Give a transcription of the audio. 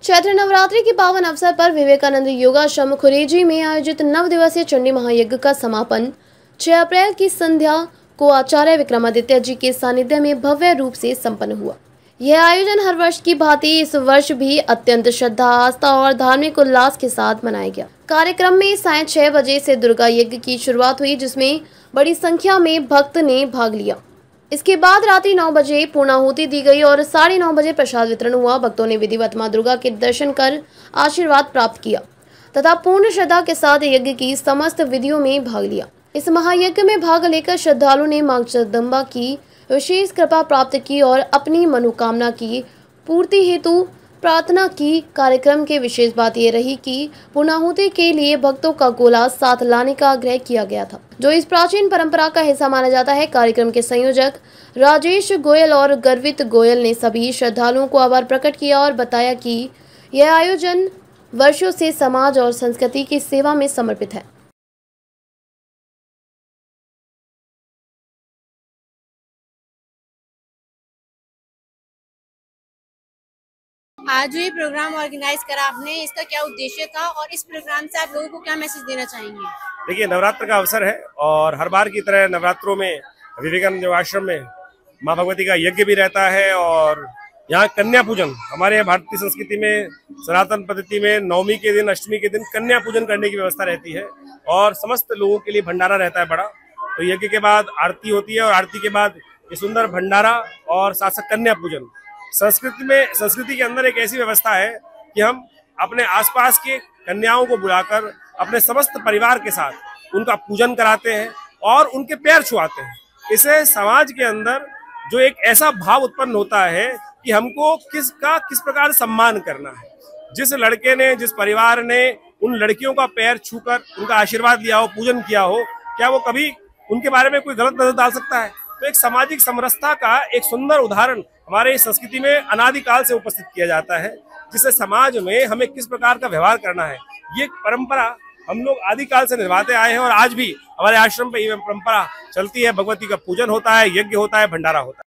चैत्र नवरात्रि के पावन अवसर पर विवेकानंद योगाश्रम खुरेजी में आयोजित 9 दिवसीय चंडी महायज्ञ का समापन 6 अप्रैल की संध्या को आचार्य विक्रमादित्य जी के सानिध्य में भव्य रूप से संपन्न हुआ। यह आयोजन हर वर्ष की भांति इस वर्ष भी अत्यंत श्रद्धा, आस्था और धार्मिक उल्लास के साथ मनाया गया। कार्यक्रम में सायं 6 बजे से दुर्गा यज्ञ की शुरुआत हुई, जिसमें बड़ी संख्या में भक्त ने भाग लिया। इसके बाद रात्रि 9 बजे पूर्णाहुति दी गई और 9:30 बजे प्रसाद वितरण हुआ। भक्तों ने विधिवत मां दुर्गा के दर्शन कर आशीर्वाद प्राप्त किया तथा पूर्ण श्रद्धा के साथ यज्ञ की समस्त विधियों में भाग लिया। इस महायज्ञ में भाग लेकर श्रद्धालुओं ने मां जगदम्बा की विशेष कृपा प्राप्त की और अपनी मनोकामना की पूर्ति हेतु प्रार्थना की। कार्यक्रम की विशेष बात यह रही कि पूर्णाहुति के लिए भक्तों का गोला साथ लाने का आग्रह किया गया था, जो इस प्राचीन परंपरा का हिस्सा माना जाता है। कार्यक्रम के संयोजक राजेश गोयल और गर्वित गोयल ने सभी श्रद्धालुओं को आभार प्रकट किया और बताया कि यह आयोजन वर्षों से समाज और संस्कृति की सेवा में समर्पित है। आज जो ये प्रोग्राम ऑर्गेनाइज करा आपने, इसका क्या उद्देश्य था और इस प्रोग्राम से आप लोगों को क्या मैसेज देना चाहेंगे? देखिए, नवरात्र का अवसर है और हर बार की तरह नवरात्रों में विवेकानंद योगाश्रम में माँ भगवती का यज्ञ भी रहता है और यहाँ कन्या पूजन, हमारे यहाँ भारतीय संस्कृति में सनातन पद्धति में नवमी के दिन, अष्टमी के दिन कन्या पूजन करने की व्यवस्था रहती है और समस्त लोगों के लिए भंडारा रहता है बड़ा। तो यज्ञ के बाद आरती होती है और आरती के बाद ये सुंदर भंडारा और साथ साथ कन्या पूजन। संस्कृति के अंदर एक ऐसी व्यवस्था है कि हम अपने आसपास के कन्याओं को बुलाकर अपने समस्त परिवार के साथ उनका पूजन कराते हैं और उनके पैर छुआते हैं। इससे समाज के अंदर जो एक ऐसा भाव उत्पन्न होता है कि हमको किस प्रकार सम्मान करना है। जिस लड़के ने, जिस परिवार ने उन लड़कियों का पैर छूकर उनका आशीर्वाद लिया हो, पूजन किया हो, क्या वो कभी उनके बारे में कोई गलत नजर डाल सकता है? तो एक सामाजिक समरसता का एक सुंदर उदाहरण हमारे इस संस्कृति में अनादिकाल से उपस्थित किया जाता है, जिससे समाज में हमें किस प्रकार का व्यवहार करना है, ये परंपरा हम लोग आदिकाल से निभाते आए हैं और आज भी हमारे आश्रम पे ये परंपरा चलती है। भगवती का पूजन होता है, यज्ञ होता है, भंडारा होता है।